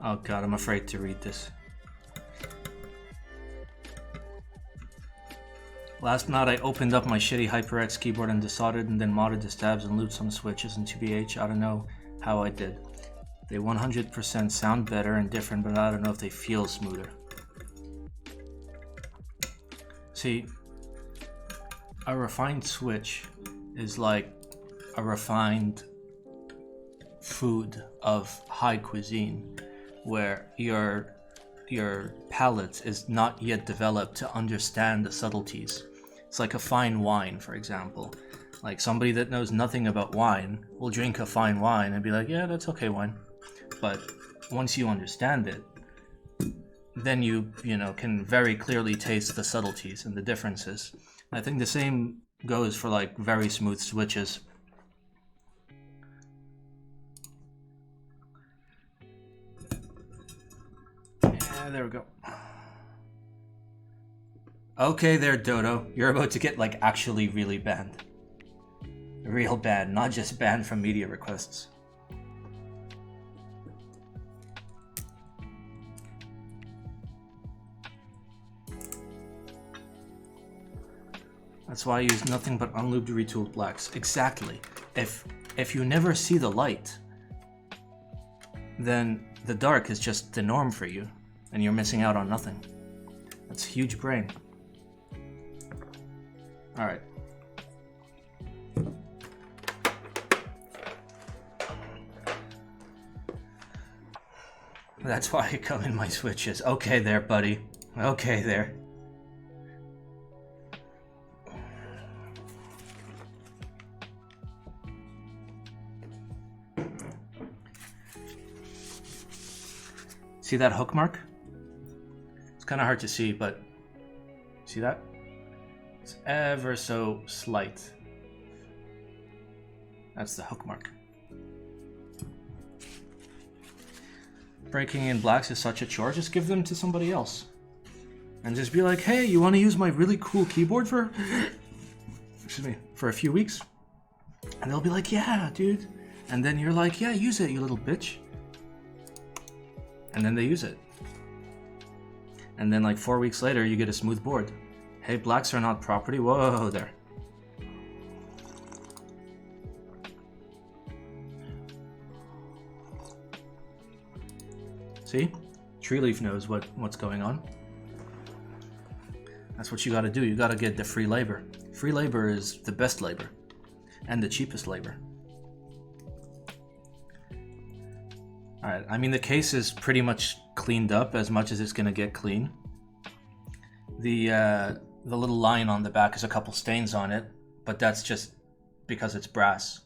Oh god, I'm afraid to read this. Last night I opened up my shitty HyperX keyboard and desoldered and then modded the stabs and looped some switches and 2BH. I don't know how I did. They 100% sound better and different, but I don't know if they feel smoother. See, a refined switch is like a refined food of high cuisine, where your palate is not yet developed to understand the subtleties. It's like a fine wine, for example. Like somebody that knows nothing about wine will drink a fine wine and be like, yeah, that's okay wine. But once you understand it, then you know, can very clearly taste the subtleties and the differences. I think the same goes for like very smooth switches. Yeah, there we go. Okay there, Dodo. You're about to get like actually really banned. Real banned, not just banned from media requests. That's why I use nothing but unlubed retooled blacks. Exactly. If you never see the light, then the dark is just the norm for you, and you're missing out on nothing. That's huge brain. Alright. That's why I come in my switches. Okay there, buddy. Okay there. See that hook mark? It's kind of hard to see, but see that? It's ever so slight. That's the hook mark. Breaking in blacks is such a chore. Just give them to somebody else. And just be like, hey, you want to use my really cool keyboard for excuse me, for a few weeks? And they'll be like, yeah, dude. And then you're like, yeah, use it, you little bitch. And then they use it. And then like 4 weeks later, you get a smooth board. Hey, blacks are not property. Whoa there. See? Tree Leaf knows what's going on. That's what you gotta do. You gotta get the free labor. Free labor is the best labor. And the cheapest labor. Alright, I mean the case is pretty much cleaned up as much as it's gonna get clean. The little line on the back is a couple stains on it, but that's just because it's brass.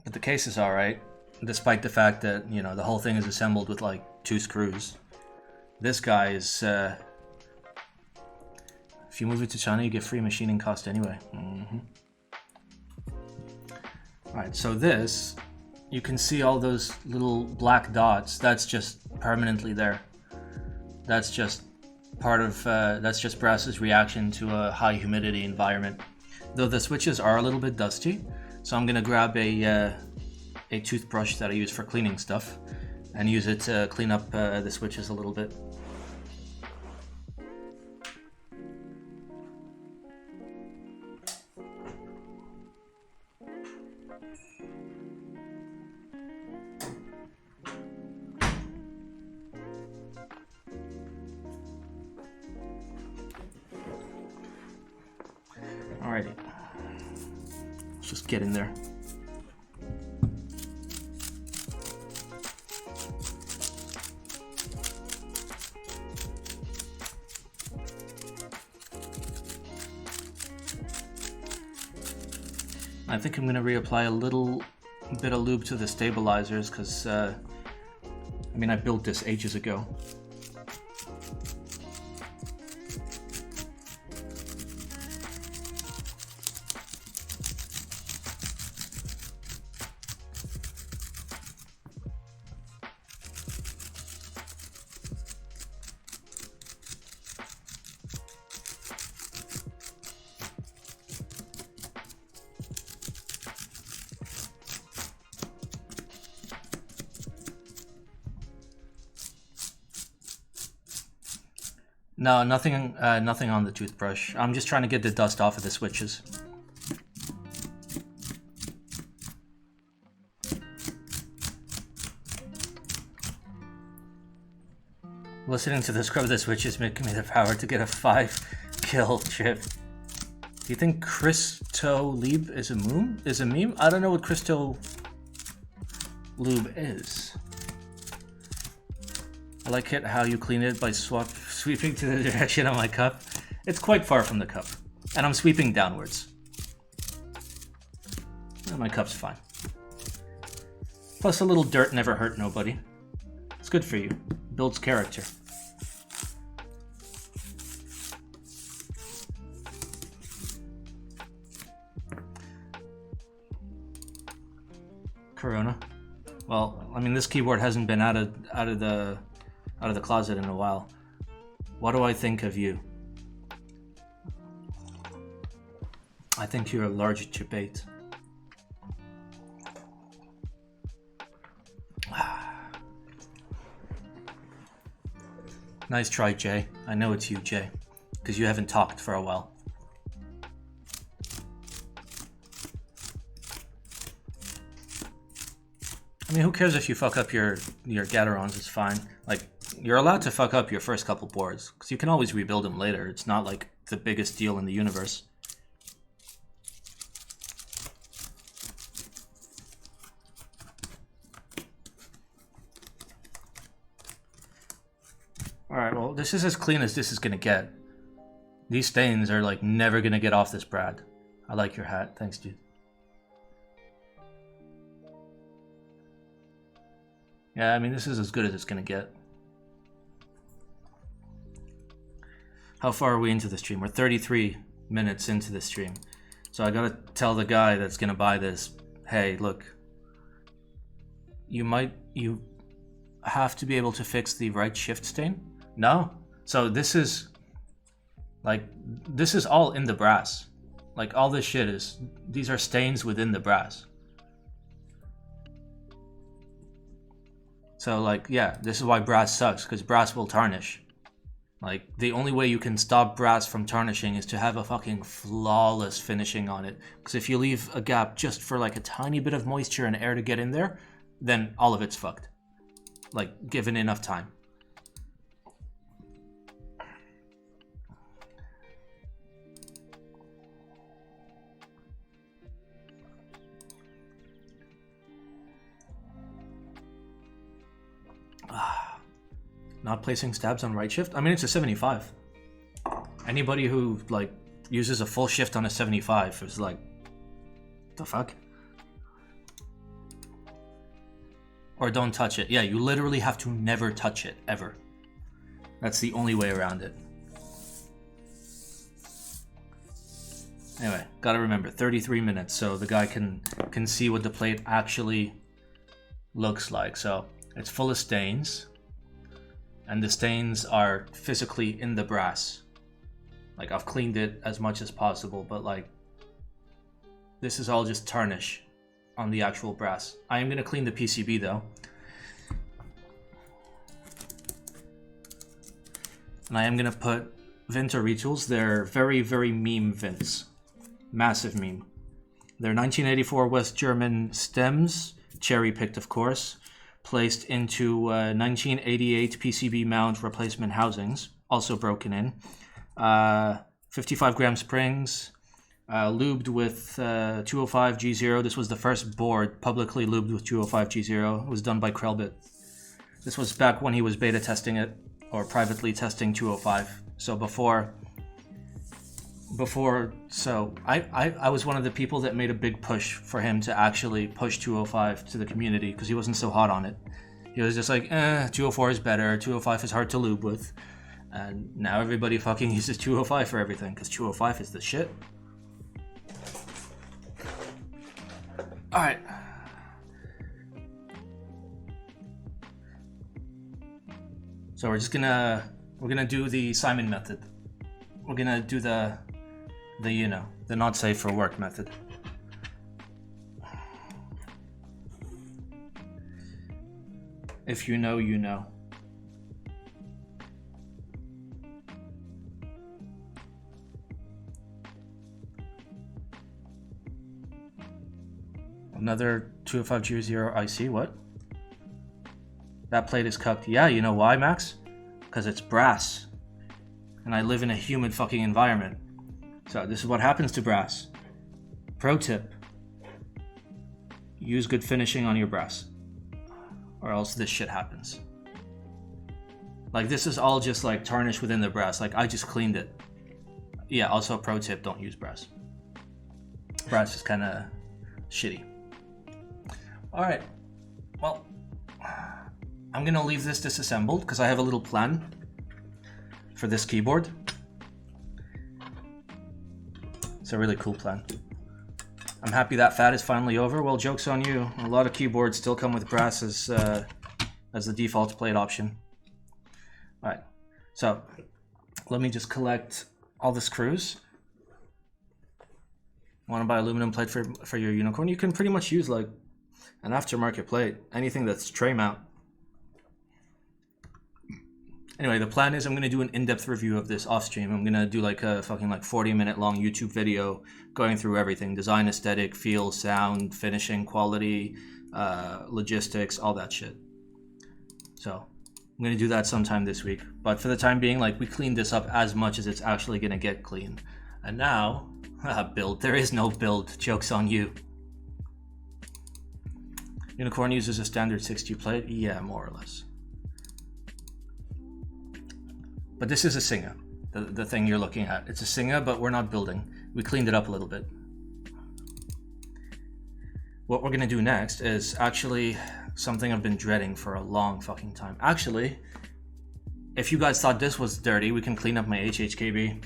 But the case is alright, despite the fact that, you know, the whole thing is assembled with like 2 screws. This guy is, if you move it to China, you get free machining cost anyway. Alright, so this, you can see all those little black dots. That's just permanently there. That's just part of, that's just brass's reaction to a high humidity environment. Though the switches are a little bit dusty, so I'm gonna grab a toothbrush that I use for cleaning stuff and use it to clean up the switches a little bit. Alrighty, let's just get in there. I think I'm going to reapply a little bit of lube to the stabilizers because, I mean, I built this ages ago. No, nothing. Nothing on the toothbrush. I'm just trying to get the dust off of the switches. Listening to the scrub of the switches making me the power to get a 5-kill trip. Do you think Christo Lieb is a meme? Is a meme? I don't know what Christo Lube is. I like it how you clean it by sweeping to the direction of my cup. It's quite far from the cup, and I'm sweeping downwards. Well, my cup's fine. Plus a little dirt never hurt nobody. It's good for you. Builds character. Corona. Well, I mean, this keyboard hasn't been out of the closet in a while. What do I think of you? I think you're a large debate. Nice try, Jay. I know it's you, Jay, because you haven't talked for a while. I mean, who cares if you fuck up your Gaterons? It's fine. Like, you're allowed to fuck up your first couple boards, because you can always rebuild them later. It's not like the biggest deal in the universe. Alright, well, this is as clean as this is gonna get. These stains are, like, never gonna get off this Brad. I like your hat. Thanks, dude. Yeah, I mean, this is as good as it's gonna get. How far are we into the stream? We're 33 minutes into the stream. So I gotta tell the guy that's gonna buy this, hey, look, you have to be able to fix the right shift stain? No? So this is, like, this is all in the brass. Like, all this shit is, these are stains within the brass. So, like, yeah, this is why brass sucks, because brass will tarnish. Like, the only way you can stop brass from tarnishing is to have a fucking flawless finishing on it. Because if you leave a gap just for, like, a tiny bit of moisture and air to get in there, then all of it's fucked. Like, given enough time. Not placing stabs on right shift? I mean, it's a 75. Anybody who, like, uses a full shift on a 75 is like, the fuck? Or don't touch it. Yeah, you literally have to never touch it, ever. That's the only way around it. Anyway, gotta remember, 33 minutes, so the guy can see what the plate actually looks like. So, it's full of stains. And the stains are physically in the brass. Like, I've cleaned it as much as possible, but, like, this is all just tarnish on the actual brass. I am going to clean the PCB, though. And I am going to put Vinter Retools. They're very, very meme Vints. Massive meme. They're 1984 West German stems, cherry-picked, of course, placed into 1988 PCB mount replacement housings, also broken in. 55 gram springs, lubed with 205 G0. This was the first board publicly lubed with 205 G0. It was done by Krellbit. This was back when he was beta testing it, or privately testing 205. So so I was one of the people that made a big push for him to actually push 205 to the community, because he wasn't so hot on it. He was just like, 204 is better, 205 is hard to lube with. And now everybody fucking uses 205 for everything, because 205 is the shit. Alright. So we're gonna do the Simon method. We're gonna do the not safe for work method. If you know, you know. Another 205G0 IC, what? That plate is cooked. Yeah, you know why, Max? Because it's brass. And I live in a humid fucking environment. So this is what happens to brass. Pro tip. Use good finishing on your brass. Or else this shit happens. Like this is all just like tarnish within the brass. Like I just cleaned it. Yeah, also pro tip, don't use brass. Brass is kind of shitty. Alright, well, I'm gonna leave this disassembled because I have a little plan for this keyboard. It's a really cool plan. I'm happy that fad is finally over. Well, joke's on you. A lot of keyboards still come with brass as the default plate option. Alright, so let me just collect all the screws. Want to buy aluminum plate for your unicorn? You can pretty much use like an aftermarket plate, anything that's tray mount. Anyway, the plan is I'm going to do an in-depth review of this off stream. I'm going to do like a fucking like 40-minute long YouTube video going through everything. Design, aesthetic, feel, sound, finishing, quality, logistics, all that shit. So I'm going to do that sometime this week. But for the time being, like we cleaned this up as much as it's actually going to get clean. And now, build. There is no build. Joke's on you. Unicorn uses a standard 60 plate? Yeah, more or less. But this is a Singer, the thing you're looking at. It's a Singer, but we're not building. We cleaned it up a little bit. What we're gonna do next is actually something I've been dreading for a long fucking time. Actually, if you guys thought this was dirty, we can clean up my HHKB.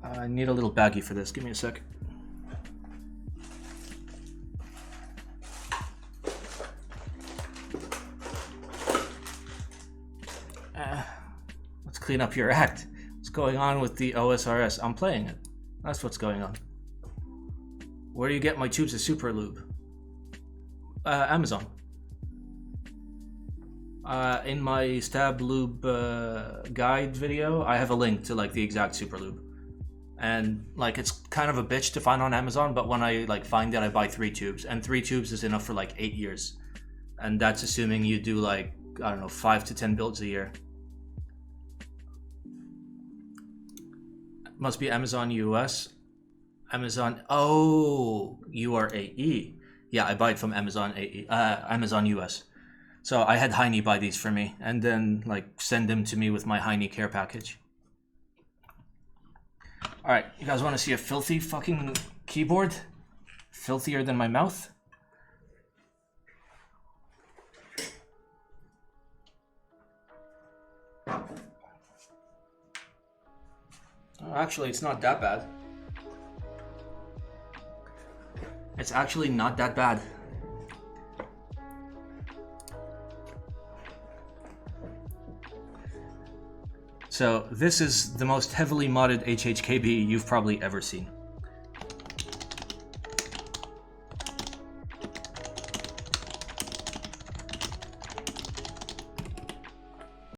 I need a little baggie for this. Give me a sec. Let's clean up your act. What's going on with the OSRS? I'm playing it. That's what's going on. Where do you get my tubes of super lube? Amazon. In my stab lube guide video, I have a link to like the exact super lube. And like it's kind of a bitch to find on Amazon, but when I like find it, I buy 3 tubes, and 3 tubes is enough for like 8 years. And that's assuming you do like, I don't know, 5 to 10 builds a year. Must be Amazon US. Amazon, oh, you are AE. Yeah, I buy it from Amazon AE, Amazon US. So I had Heine buy these for me and then like send them to me with my Heine care package. All right, you guys want to see a filthy fucking keyboard? Filthier than my mouth? Oh, actually, it's not that bad. It's actually not that bad. So this is the most heavily modded HHKB you've probably ever seen.